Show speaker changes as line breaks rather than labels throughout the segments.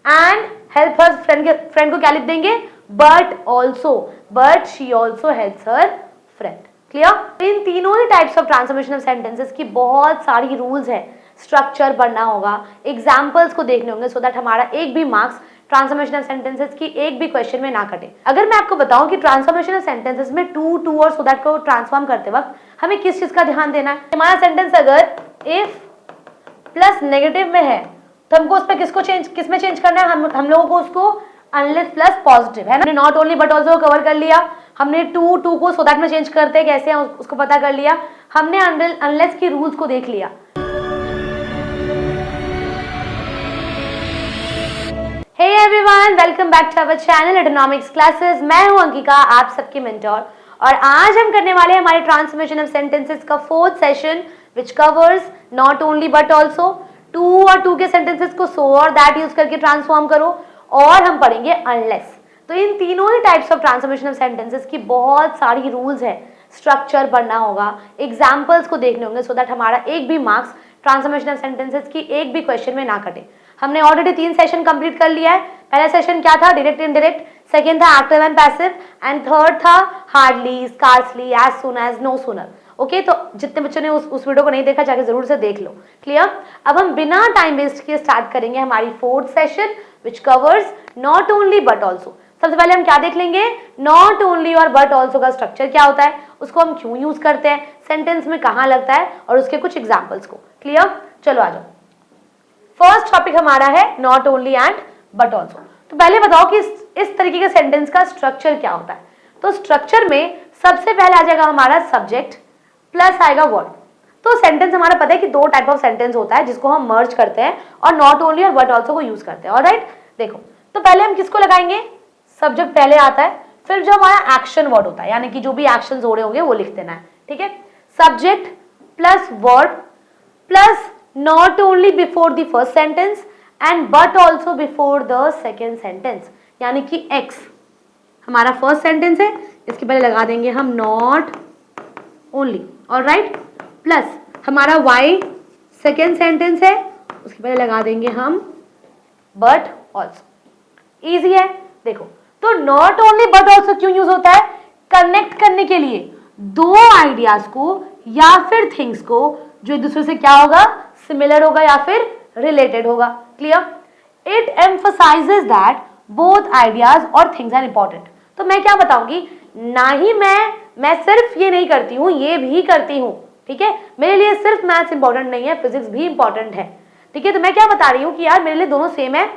And help her friend को क्या लिख देंगे, but she also helps her friend. Clear? इन तीनों ही types of transformation of sentences की बहुत सारी रूल्स है, स्ट्रक्चर पढ़ना होगा, एग्जाम्पल्स को देखने होंगे, सो दैट हमारा एक भी मार्क्स ट्रांसफॉर्मेशन ऑफ सेंटेंसेस की एक भी क्वेश्चन में ना कटे। अगर मैं आपको बताऊं कि ट्रांसफॉर्मेशन ऑफ सेंटेंसेस में टू और सो दैट को ट्रांसफॉर्म करते वक्त हमें किस चीज का ध्यान देना है। हमारा सेंटेंस अगर इफ प्लस नेगेटिव में है तो हमको उस पर किसमें चेंज करना है, हम लोगों को उसको अनलेस प्लस पॉजिटिव है ना। Not only but also cover कर लिया हमने, टू को सो दैट में चेंज करते हैं कैसे हैं उसको पता कर लिया हमने, अनलेस की रूल्स को देख लिया। Hey everyone, welcome back to our channel Adonomics classes. मैं हूं अंकिका, आप सबकी मेंटोर, और आज हम करने वाले हैं हमारे ट्रांसफॉर्मेशन ऑफ सेंटेंसेस का fourth session which covers not only but also. Too और टू के सेंटेंसेस को सो और दैट यूज करके ट्रांसफॉर्म करो, और हम पढ़ेंगे अनलेस। तो इन तीनों ही types of transformation of sentences की बहुत सारी रूल्स है, स्ट्रक्चर पढ़ना होगा, एग्जाम्पल्स को देखने होंगे, सो दैट हमारा एक भी मार्क्स ट्रांसफॉर्मेशन ऑफ सेंटेंसेस की एक भी क्वेश्चन में ना कटे। हमने ऑलरेडी 3 सेशन कंप्लीट कर लिया है। पहला सेशन क्या था, डायरेक्ट इनडायरेक्ट, सेकंड था active and passive, and third था hardly, scarcely, as soon as, no sooner. Okay, तो जितने बच्चों ने उस वीडियो को नहीं देखा जाके जरूर से देख लो। क्लियर? अब हम बिना टाइम वेस्ट किए स्टार्ट करेंगे हमारी fourth session which covers not only but also. सबसे पहले हम क्या देख लेंगे, नॉट ओनली और बट ऑल्सो का स्ट्रक्चर क्या होता है, उसको हम क्यों यूज करते हैं, सेंटेंस में कहां लगता है, और उसके कुछ एग्जाम्पल्स को। क्लियर? चलो आ जाओ। फर्स्ट टॉपिक हमारा है not only and but also. तो पहले बताओ कि इस तरीके के सेंटेंस का स्ट्रक्चर क्या होता है। तो स्ट्रक्चर में सबसे पहले आ जाएगा हमारा सब्जेक्ट प्लस आएगा वर्ड। तो सेंटेंस हमारा पता है कि 2 टाइप ऑफ सेंटेंस होता है जिसको हम मर्ज करते हैं और नॉट ओनली और बट ऑल्सो को यूज करते हैं। ऑलराइट, देखो तो पहले हम किसको लगाएंगे, सब्जेक्ट पहले आता है, फिर जो हमारा एक्शन वर्ड होता है, यानी कि जो भी एक्शन हो रहे होंगे वो लिख देना है। ठीक है, subject plus word plus not only before the first sentence and but also before the second sentence, यानी कि X हमारा फर्स्ट सेंटेंस है, इसके पहले लगा देंगे हम not only, alright, प्लस हमारा Y सेकेंड सेंटेंस है, उसके पहले लगा देंगे हम but also। इजी है। देखो तो not only but also क्यों यूज होता है, कनेक्ट करने के लिए दो आइडियाज को या फिर थिंग्स को जो एक दूसरे से क्या होगा, सिमिलर होगा या फिर रिलेटेड होगा। Clear? It emphasises that both ideas और थिंग्स आर इंपॉर्टेंट। तो मैं क्या बताऊंगी, ना ही मैं सिर्फ ये नहीं करती हूँ, ये भी करती हूँ। ठीक है, मेरे लिए सिर्फ मैथ्स इंपॉर्टेंट नहीं है, फिजिक्स भी इंपॉर्टेंट है। ठीक है, तो मैं क्या बता रही हूँ कि यार मेरे लिए दोनों सेम है,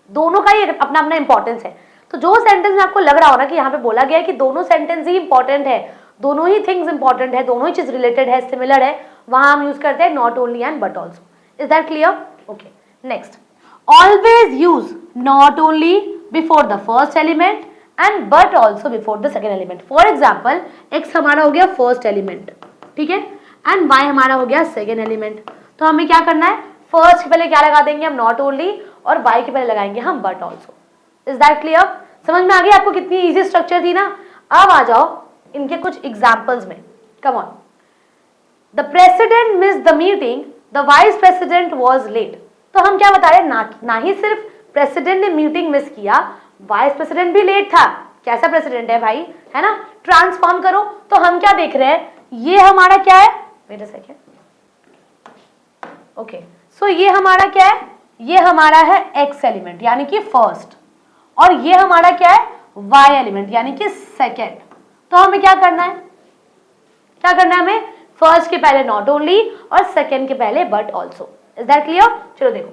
दोनों का ही अपना अपना इंपॉर्टेंस है। तो जो सेंटेंस में आपको लग रहा हो ना कि यहाँ पे बोला गया है कि दोनों सेंटेंस ही इंपॉर्टेंट है, दोनों ही थिंग्स इंपॉर्टेंट है, दोनों ही चीज रिलेटेड है, सिमिलर है, वहां हम यूज करते हैं not only and but also. Is that clear? Okay, next, always use not only before the first element and but also before the second element. For example, x हमारा हो गया first element, ठीक है, and Y हमारा हो गया second element. तो हमें क्या करना है, फर्स्ट के पहले क्या लगा देंगे हम, नॉट ओनली, और वाई के पहले लगाएंगे हम but also. Is that clear? समझ में आ गया आपको कितनी इजी स्ट्रक्चर थी ना। अब आ जाओ इनके कुछ एग्जाम्पल्स में। Come on. The president miss the meeting, the vice president was late. तो हम क्या बता रहे हैं, ना ही सिर्फ प्रेसिडेंट ने मीटिंग मिस किया, वाइस प्रेसिडेंट भी लेट था। कैसा प्रेसिडेंट है भाई, है ना। ट्रांसफॉर्म करो तो हम क्या देख रहे हैं, ये हमारा क्या है, वेट अ सेकेंड, ओके, सो ये हमारा क्या है, ये हमारा है एक्स एलिमेंट यानी कि फर्स्ट, और ये हमारा क्या है, वाई एलिमेंट यानी कि सेकेंड। तो हमें क्या करना है, क्या करना है हमें, फर्स्ट के पहले नॉट ओनली और सेकेंड के पहले but also. Is that clear? चलो देखो,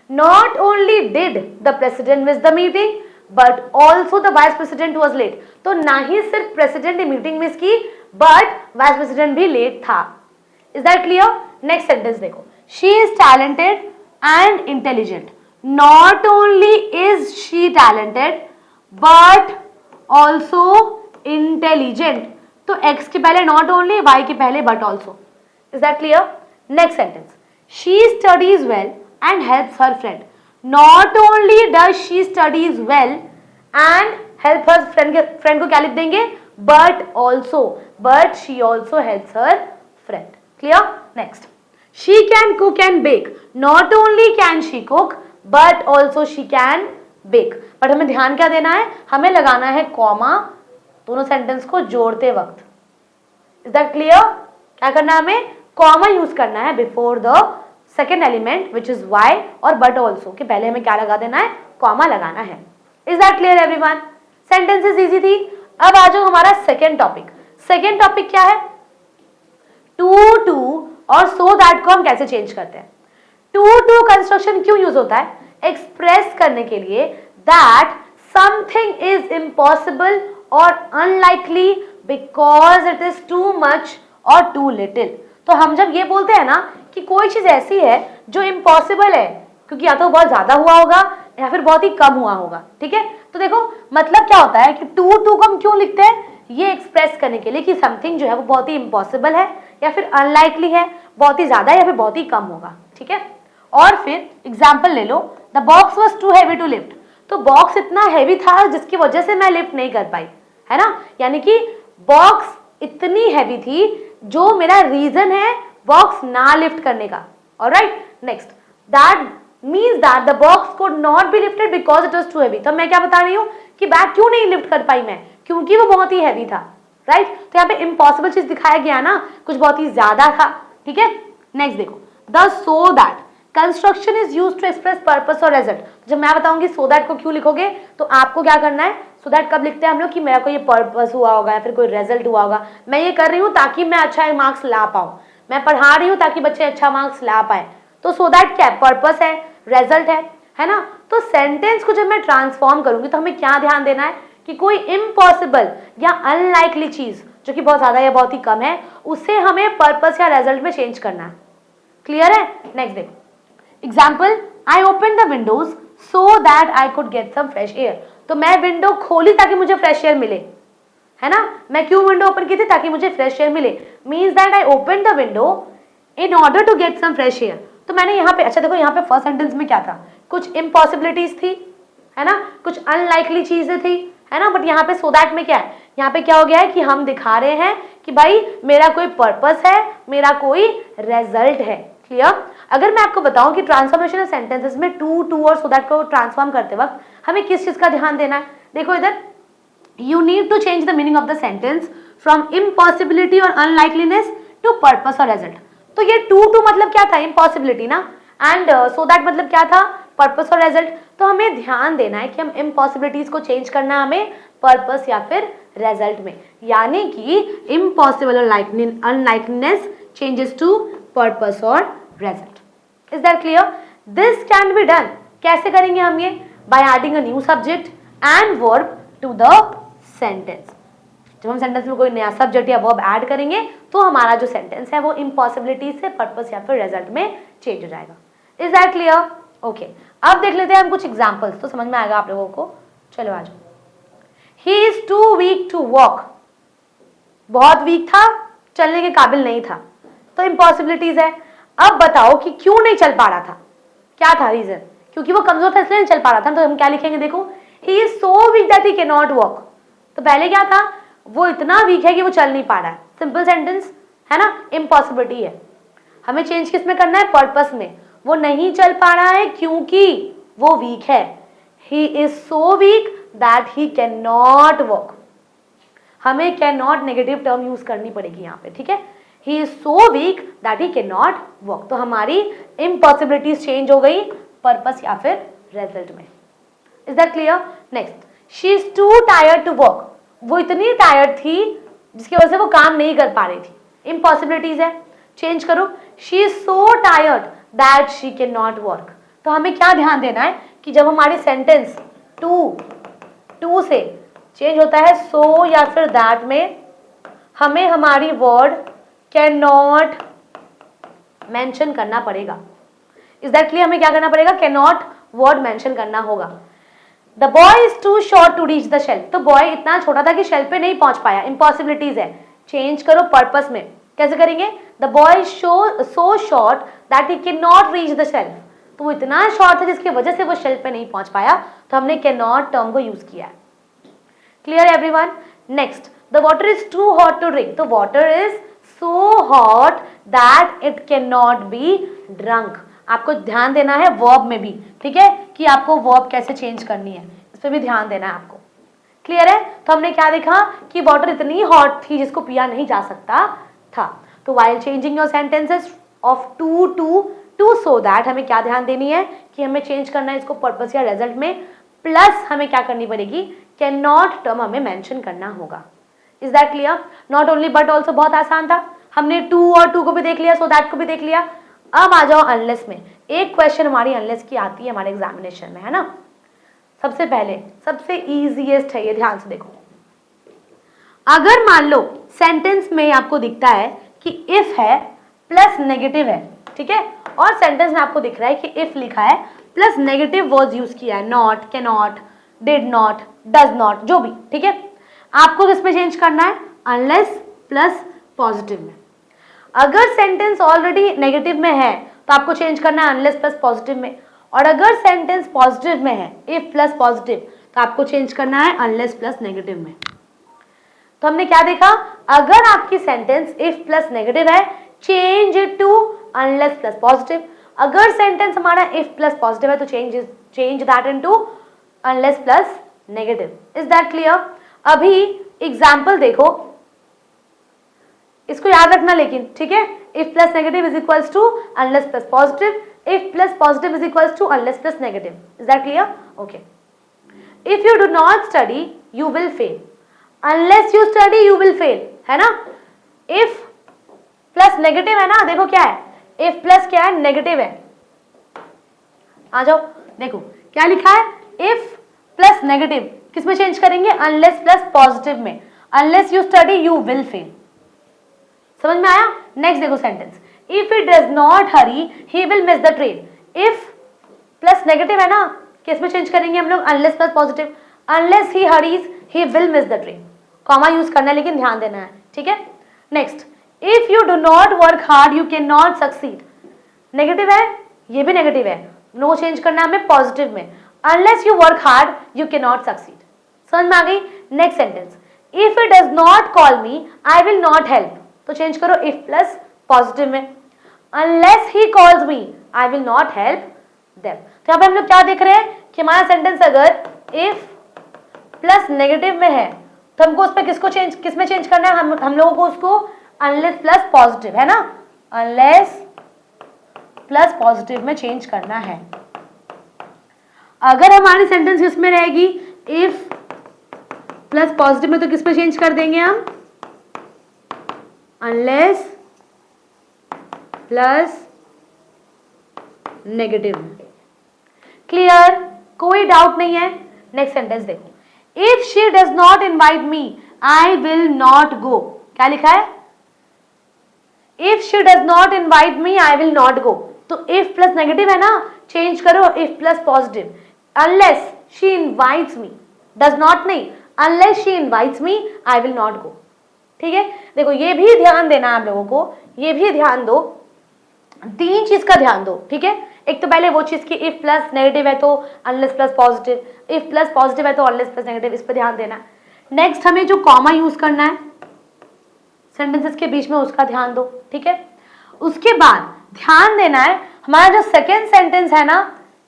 not only did the president miss the meeting but also the vice president was late. तो ना ही सिर्फ प्रेसिडेंट ने मीटिंग मिस की, बट वाइस प्रेसिडेंट भी लेट था। Is that clear? Next sentence देखो, she is talented and intelligent. Not only is she talented but also intelligent. तो x के पहले नॉट ओनली, y के पहले but also. Is that clear? Next sentence, she studies well and helps her friend. Not only does she studies well and help her friend को क्या लिख देंगे, but also, but she also helps her friend. Clear? Next, she can cook and bake. Not only can she cook but also she can bake. But हमें ध्यान क्या देना है, हमें लगाना है कॉमा दोनों सेंटेंस को जोड़ते वक्त। Is that clear? क्या करना है, हमें कॉमा यूज करना है before the second element which is why और बट ऑल्सो के पहले हमें क्या लगा देना है, कॉमा लगाना है। Is that clear everyone? Sentences easy थी। अब आ जाओ हमारा सेकेंड टॉपिक। सेकेंड टॉपिक क्या है, टू टू और सो दैट को हम कैसे चेंज करते हैं। टू टू कंस्ट्रक्शन क्यों यूज होता है, एक्सप्रेस करने के लिए दैट समथिंग इज इम्पॉसिबल और unlikely because it is too much और टू लिटिल। तो हम जब ये बोलते हैं ना कि कोई चीज ऐसी है जो इम्पॉसिबल है, क्योंकि या तो बहुत ज्यादा हुआ होगा या फिर बहुत ही कम हुआ होगा, ठीक है। तो देखो मतलब क्या होता है कि टू टू को हम क्यों लिखते हैं, ये एक्सप्रेस करने के लिए कि समथिंग जो है वो बहुत ही इम्पॉसिबल है या फिर अनलाइकली है, बहुत ही ज्यादा या फिर बहुत ही कम होगा, ठीक है। और फिर एग्जाम्पल ले लो, the box was too heavy to lift. तो बॉक्स इतना हैवी था जिसकी वजह से मैं लिफ्ट नहीं कर पाई, है ना। यानी कि बॉक्स इतनी हैवी थी जो मेरा रीजन है बॉक्स ना लिफ्ट करने का। Alright, next, that means that the box could not be lifted because it was too heavy. तो मैं क्या बता रही हूँ कि बैग क्यों नहीं लिफ्ट कर पाई मैं, क्योंकि वो बहुत ही हैवी था, राइट। तो यहाँ पे इम्पॉसिबल चीज दिखाया गया ना, कुछ बहुत ही ज्यादा था, ठीक है। नेक्स्ट देखो, the so that construction is use to express purpose और रिजल्ट। जब मैं बताऊंगी सो दैट को क्यों लिखोगे तो आपको क्या करना है, सो दैट कब लिखते हैं हम लोग कि मेरा कोई पर्पस हुआ होगा या फिर कोई रिजल्ट हुआ होगा। मैं ये कर रही हूँ ताकि मैं अच्छा मार्क्स ला पाऊँ, मैं पढ़ा रही हूँ ताकि बच्चे अच्छा मार्क्स ला पाए। तो सो दैट क्या है, पर्पस है, रिजल्ट है ना। तो सेंटेंस को जब मैं ट्रांसफॉर्म करूंगी तो हमें क्या ध्यान देना है कि कोई इम्पॉसिबल या अनलाइकली चीज जो कि बहुत ज्यादा या बहुत ही कम है, उसे हमें पर्पस या रिजल्ट में चेंज करना है। क्लियर है? नेक्स्ट देखो, example, I open the windows so that I could get some fresh air. तो मैं विंडो खोली ताकि मुझे फ्रेश एयर मिले, है ना। मैं क्यों विंडो ओपन की थी, ताकि मुझे फ्रेश एयर मिले। Means that I open the window in order to get some fresh air. तो मैंने यहाँ पे, अच्छा देखो यहाँ पे फर्स्ट सेंटेंस में क्या था, कुछ इम्पॉसिबिलिटीज थी, है ना, कुछ अनलाइकली चीजें थी, है ना। बट यहाँ पे सो दैट में क्या है, यहाँ पे क्या हो गया है कि हम दिखा रहे हैं कि भाई मेरा कोई पर्पस है, मेरा कोई रिजल्ट है। क्लियर? अगर मैं आपको बताऊं कि ट्रांसफॉर्मेशन ऑफ सेंटेंसेस में टू टू और सो दैट को ट्रांसफॉर्म करते वक्त हमें किस चीज का ध्यान देना है, देखो इधर, you need to change the meaning of the sentence from impossibility और unlikeliness to purpose और result। तो ये टू टू मतलब क्या था, impossibility ना, and so that मतलब क्या था, purpose और result। तो हमें ध्यान देना है कि हम impossibilities को change करना है हमें purpose या फिर result में, यानी कि impossible और unlikeliness changes to purpose और result। Is that clear? This can be done। कैसे करेंगे हम ये, by adding a new subject and verb to the sentence. जब हम सेंटेंस में कोई नया सब्जेक्ट या वर्ब ऐड करेंगे तो हमारा जो सेंटेंस है वो इम्पॉसिबिलिटी से पर्पस या फिर रिजल्ट में चेंज हो जाएगा। Is that clear? ओके, अब देख लेते हैं हम कुछ एग्जांपल्स, तो समझ में आएगा आप लोगों को। चलो आ जाओ। He is too weak to walk. बहुत वीक था, चलने के काबिल नहीं था, तो इम्पॉसिबिलिटीज है। अब बताओ कि क्यों नहीं चल पा रहा था, क्या था रीजन, क्योंकि वो कमजोर था इसलिए नहीं चल पा रहा था। तो हम क्या लिखेंगे, देखो, ही is so weak that he can not walk. तो पहले क्या था, वो इतना वीक है कि वो चल नहीं पा रहा है, सिंपल सेंटेंस है ना, इम्पॉसिबिलिटी है। हमें चेंज किस में करना है, पर्पस में। वो नहीं चल पा रहा है क्योंकि वो वीक है, he is so weak that he can not walk. हमें can not negative term use करनी पड़ेगी यहाँ पे, ठीक है। He is so weak that he can not walk. तो हमारी इम्पॉसिबिलिटीज चेंज हो गई पर्पस या फिर रिजल्ट में। Is that clear? Next, she is too tired to walk. वो इतनी टायर्ड थी जिसकी वजह से वो काम नहीं कर पा रही थी, इम्पॉसिबिलिटीज है, चेंज करो, she is so tired that she can not work. तो हमें क्या ध्यान देना है कि जब हमारी सेंटेंस टू से चेंज होता है सो या फिर दैट में, हमें हमारी वर्ड कैन नॉट मेंशन करना पड़ेगा। Is that clear? हमें क्या करना पड़ेगा, कैन नॉट वर्ड मेंशन करना होगा। The boy is too short to reach the shelf. तो बॉय इतना छोटा था कि शेल्फ पे नहीं पहुंच पाया, इम्पॉसिबिलिटीज है, चेंज करो पर्पस में। कैसे करेंगे, the boy so short that he can not reach the shelf. तो वो इतना शॉर्ट था जिसकी वजह से वो शेल्फ पे नहीं पहुंच पाया, तो हमने कैन नॉट टर्म को यूज किया है। Clear everyone? Next, the water is too hot to drink. तो water is so hot that it can not be drunk. आपको ध्यान देना है वर्ब में भी, ठीक है, कि आपको वर्ब कैसे चेंज करनी है, इस पर भी ध्यान देना है आपको। क्लियर है? तो हमने क्या देखा कि वाटर इतनी हॉट थी जिसको पिया नहीं जा सकता था। तो while changing your sentences of too to to, so that हमें क्या ध्यान देनी है कि हमें चेंज करना है इसको पर्पस या रिजल्ट में, प्लस हमें क्या करनी पड़ेगी, कैन नॉट टर्म हमें मेंशन करना होगा। Is that clear? Not only but also बहुत आसान था, हमने टू और टू को भी देख लिया, सो दैट को भी देख लिया। अब आ जाओ अनलेस में। एक क्वेश्चन हमारी अनलेस की आती है हमारे एग्जामिनेशन में, है ना। सबसे पहले सबसे इजीएस्ट है ये, ध्यान से देखो। अगर मान लो सेंटेंस में आपको दिखता है कि इफ है प्लस नेगेटिव है, ठीक है, और सेंटेंस में आपको दिख रहा है कि इफ लिखा है प्लस नेगेटिव वर्ड्स यूज किया है, not, can not, did not, does not, जो भी, ठीक है, आपको किस में चेंज करना है, अनलेस प्लस पॉजिटिव में। अगर सेंटेंस ऑलरेडी नेगेटिव में है तो आपको चेंज करना है अनलेस प्लस पॉजिटिव में, और अगर सेंटेंस पॉजिटिव में है, इफ प्लस पॉजिटिव, तो आपको चेंज करना है अनलेस प्लस नेगेटिव में। तो हमने क्या देखा, अगर आपकी सेंटेंस इफ प्लस नेगेटिव है, change it to unless plus positive. अगर सेंटेंस हमारा इफ प्लस पॉजिटिव है तो change that into unless plus negative. Is that clear? अभी एग्जाम्पल देखो, इसको याद रखना लेकिन, ठीक है, if plus negative is equals to unless plus positive, if plus positive is equals to unless plus negative. Is that clear? Okay. If you do not study, you will fail. Unless you study, you will fail. है ना? If plus negative है ना, देखो क्या है? If plus क्या है? Negative है। आ जाओ, देखो क्या लिखा है? If plus negative किस में चेंज करेंगे? Unless plus positive में। Unless you study, you will fail. समझ में आया? नेक्स्ट देखो sentence, if he does not hurry he will miss the train। if plus negative है ना, किस में चेंज करेंगे हम लोग, unless plus positive, unless he hurries he will miss the train। Comma use करना है लेकिन ध्यान देना है, ठीक है। Next, if you do not work hard you cannot succeed। Negative है, ये भी नेगेटिव है, नो चेंज करना है हमें पॉजिटिव में, unless you work hard you cannot succeed। समझ में आ गई? Next sentence, if he does not call me I will not help। तो चेंज करो if प्लस पॉजिटिव में, unless he calls me I will not help them। तो यहाँ पे हम लोग क्या देख रहे हैं कि हमारा सेंटेंस अगर if प्लस नेगेटिव में है तो हमको उस पर किस में चेंज करना है, हम लोगों को उसको unless प्लस पॉजिटिव, है ना, unless प्लस पॉजिटिव में चेंज करना है। अगर हमारी सेंटेंस इसमें रहेगी if प्लस पॉजिटिव में, तो किस में चेंज कर देंगे हम, unless प्लस नेगेटिव। क्लियर? कोई डाउट नहीं है। नेक्स्ट सेंटेंस देखो, if she does not invite me I will not go. क्या लिखा है, if she does not invite me I will not go. तो इफ प्लस नेगेटिव है ना, चेंज करो if plus positive, unless she invites me, does not नहीं, unless she invites me I will not go. ठीक है, देखो ये भी ध्यान देना आप लोगों को, ये भी ध्यान दो, तीन चीज का ध्यान दो, ठीक है। एक तो पहले वो चीज की इफ प्लस नेगेटिव है तो unless plus positive, if plus positive है तो अनलेस प्लस नेगेटिव, इस पर ध्यान देना। नेक्स्ट हमें जो कॉमा यूज करना है सेंटेंसेस के बीच में, उसका ध्यान दो, ठीक है। उसके बाद ध्यान देना है हमारा जो सेकेंड सेंटेंस है ना,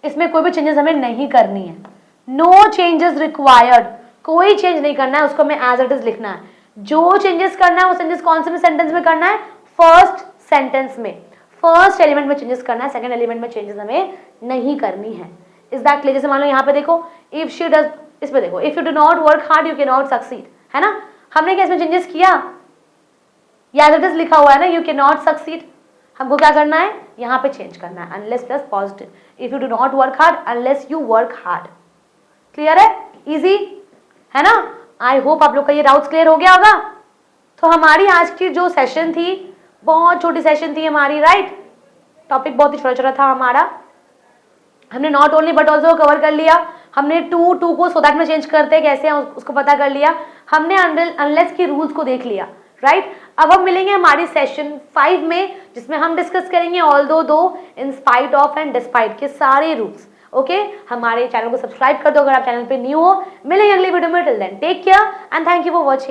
इसमें कोई भी चेंजेस हमें नहीं करनी है, नो चेंजेस रिक्वायर्ड, कोई चेंज नहीं करना है, उसको हमें एज इट इज लिखना है। जो चेंजेस करना है वो चेंजेस कौन से सेंटेंस में करना है, फर्स्ट सेंटेंस में, फर्स्ट एलिमेंट में चेंजेस करना है, सेकंड एलिमेंट में चेंजेस हमें नहीं करनी है। Is that clear? जैसे मान लो यहाँ पे देखो, इफ शी डज, इस पे देखो, if you do not work hard you can not succeed, है ना। हमने क्या इसमें चेंजेस किया, एज इट इज लिखा हुआ है ना, यू कैन नॉट सक्सीड, हमको क्या करना है यहाँ पे चेंज करना है, unless plus positive, if you do not work hard unless you work hard. Clear है? इजी है ना। आई होप आप लोग का ये डाउट्स क्लियर हो गया होगा। तो हमारी आज की जो सेशन थी, बहुत छोटी सेशन थी हमारी, राइट। टॉपिक बहुत ही छोटा छोटा था हमारा, हमने not only but also cover कर लिया, हमने टू को सो दैट में चेंज करते हैं कैसे हैं उसको पता कर लिया, हमने अनलेस की रूल्स को देख लिया, राइट। अब हम मिलेंगे हमारी सेशन 5 में, जिसमें हम डिस्कस करेंगे ऑल्दो, दो, in spite of and despite के सारे रूल्स। ओके, हमारे चैनल को सब्सक्राइब कर दो अगर आप चैनल पे न्यू हो। मिलेंगे अगली वीडियो में, till then take care and thank you for watching.